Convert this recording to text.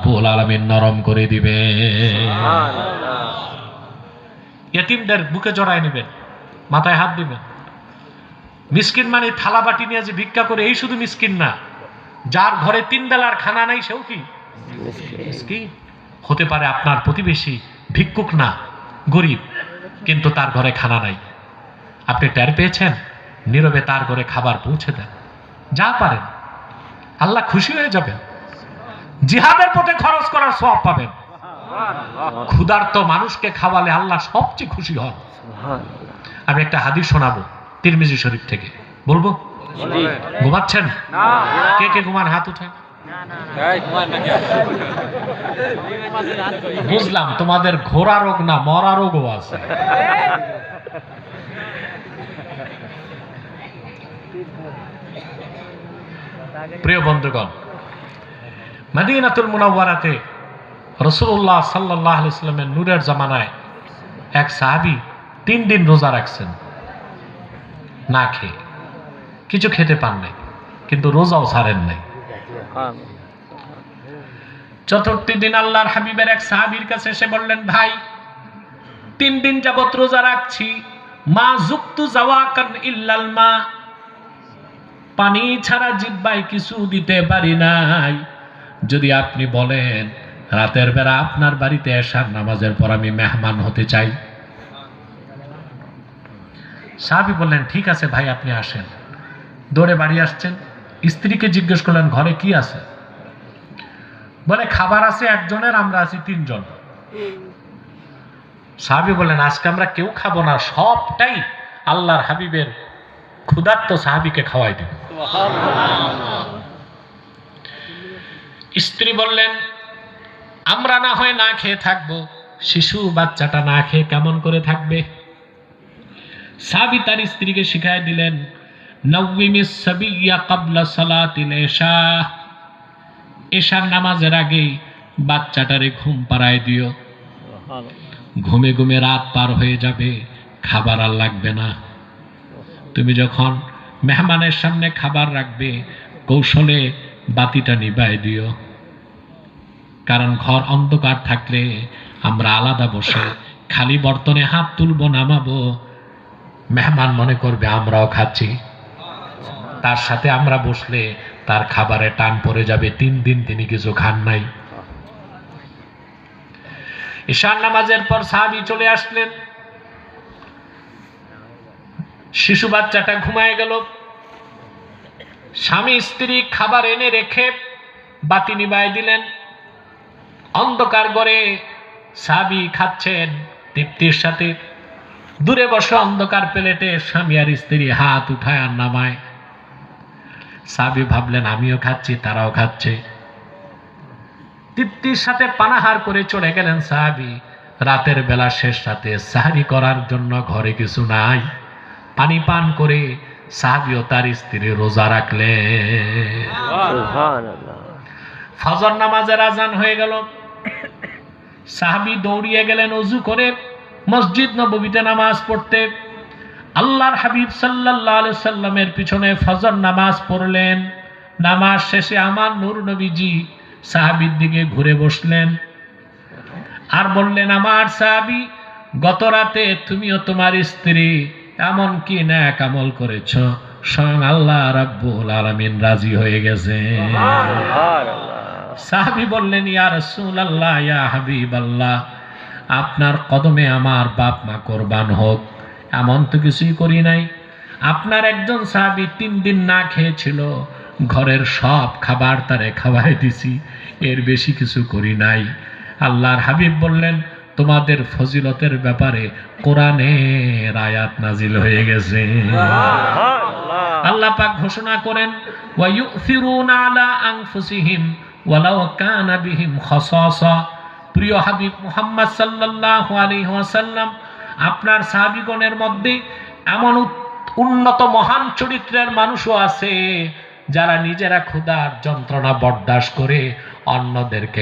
রাব্বুল আলামিন নরম করে দিবে। ইয়েতিমদের বুকে জড়ায় নেবেন, মাথায় হাত দিবেন। মিসকিন মানে থালা বাটি নিয়ে যে ভিক্ষা করে এই শুধু মিসকিন না, যার ঘরে 3 বেলার খানা নাই সেও কি মিসকিন। হতে পারে আপনার প্রতিবেশী ভিক্ষুক না, গরিব, কিন্তু তার ঘরে খানা নাই, আপনি টের পেয়েছেন, নীরবে তার ঘরে খাবার পৌঁছে দেন, যা পারেন, আল্লাহ খুশি হয়ে যাবেন। জিহাদের পথে খরচ করার সওয়াব পাবেন। ক্ষুধার্ত মানুষকে খাওয়ালে আল্লাহ সবচেয়ে খুশি হন। আমি একটা হাদিস শোনাবো তিরমিজি শরীফ থেকে, বলবো? ঘুমাচ্ছেন? কে কে ঘুমান? হাত উঠান। বুঝলাম তোমাদের ঘোড়া রোগ না, মরা রোগও আছে। প্রিয় বন্ধুগণ, মদিনাতুল মুনাওয়ারাতে রাসূলুল্লাহ সাল্লাল্লাহু আলাইহি ওয়াসাল্লামের নূরের জামানায় এক সাহাবী 3 দিন রোজা রাখছেন, না খেয়ে, কিছু খেতে পান নাই, কিন্তু রোজাও ছাড়েন নাই। চতুর্থ দিন আল্লাহর হাবিবের এক সাহাবীর কাছে এসে বললেন, ভাই 3 দিন যাবত রোজা রাখছি, মা যুক্তু জাওয়াকান ইল্লাল মা, পানি ছাড়া জিহ্বায় কিছু দিতে পারি নাই। যদি আপনি বলেন রাতের বেলা আপনার বাড়িতে এশার নামাজের পর আমি মেহমান হতে চাই। সাহাবী বললেন, ঠিক আছে ভাই, আপনি আসেন। দৌড়ে বাড়ি আসছেন, স্ত্রীকে জিজ্ঞেস করলেন ঘরে কি আছে। বলে খাবার আছে একজনের, আমরা আছি 3 জন। সাহাবী বললেন, আজকে আমরা কেউ খাবো না, সবটাই আল্লাহর হাবিবের ক্ষুধার্ত সাহাবীকে খাওয়াই দেব। স্ত্রী বললেন, আমরা না হয় না খেয়ে থাকবো, শিশু বাচ্চাটা না খেয়ে কেমন করে থাকবে? সাহাবী তার স্ত্রীকে শিখায় দিলেন, নাওয়িমিস সাবিয়্যা ক্বাবলা সালাতিল ইশা, এশার নামাজের আগে বাচ্চাটারে ঘুম পাড়ায় দিও। ঘুমে ঘুমে রাত পার হয়ে যাবে, খাবার আর লাগবে না। তুমি যখন মেহমানের সামনে খাবার রাখবে, কৌশলে বাতিটা নিভায় দিও, কারণ ঘর অন্ধকার থাকলে আমরা আলাদা বসে খালি বর্তনে হাত তুলবো, নামাবো, মেহমান মনে করবে আমরাও খাচ্ছি, তার সাথে আমরা বসলে তার খাবারে টান পড়ে যাবে, 3 দিন তিনি কিছু খান নাই। ঈশার নামাজের পর সাহাবী চলে আসলেন, শিশু বাচ্চাটা ঘুমায় গেল। স্বামী স্ত্রী খাবার এনে রেখে বাতি নিভায় দিলেন। অন্ধকার ঘরে সাহাবী খাচ্ছেন তৃপ্তির সাথে, দূরে বসে অন্ধকার প্লেটে স্বামী আর স্ত্রী হাত উঠায় আর নামায়। সাহাবী ভাবলেন আমিও খাচ্ছি, তারাও খাচ্ছে, তৃপ্তির সাথে পানাহার করে চলে গেলেন সাহাবী। রাতের বেলা শেষ রাতে সাহরি করার জন্য ঘরে কিছু নাই, পানি পান করে সাহাবী ও তার স্ত্রী রোজা রাখলেন। ফজর নামাজের আজান হয়ে গেল। সাহাবী দৌড়িয়ে গেলেন ওযু করে মসজিদ নববীতে নামাজ পড়তে। আল্লাহর হাবিব সাল্লাল্লাহু আলাইহি সাল্লামের পিছনে ফজর নামাজ পড়লেন। নামাজ শেষে আমার নূর নবীজি সাহাবীর দিকে ঘুরে বসলেন আর বললেন, আমার সাহাবী, গত রাতে তুমিও তোমার স্ত্রী এমন কি নেক আমল করেছ, স্বয়ং আল্লাহ রাব্বুল আলামিন রাজি হয়ে গেছে। সাহাবী বললেন, ইয়া রাসূলুল্লাহ, ইয়া হাবিবাল্লাহ, আপনার কদমে আমার বাপ মা কোরবান হোক, এমন তো কিছুই করি নাই। আপনার একজন সাহাবী 3 দিন না খেয়েছিল, ঘরের সব খাবার তারে খাওয়াই দিছি, এর বেশি কিছু করি নাই। আল্লাহর হাবিব বললেন, তোমাদের ফজিলতের ব্যাপারে কোরআনের আয়াত নাজিল হয়ে গেছে। আল্লাহ পাক ঘোষণা করেন, ওয়া ইউথিরুনা আলা আনফুসিহিম ওয়ালাউ কানা বিহিম খাসাসা। প্রিয় হাবিব মুহাম্মদ সাল্লাল্লাহু আলাইহি ওয়াসাল্লাম, আপনার সাহাবীগণের মধ্যে এমন উন্নত মহান চরিত্রের মানুষও আছে যারা নিজেরা ক্ষুধার যন্ত্রণা বরদাস্ত করে অন্যদেরকে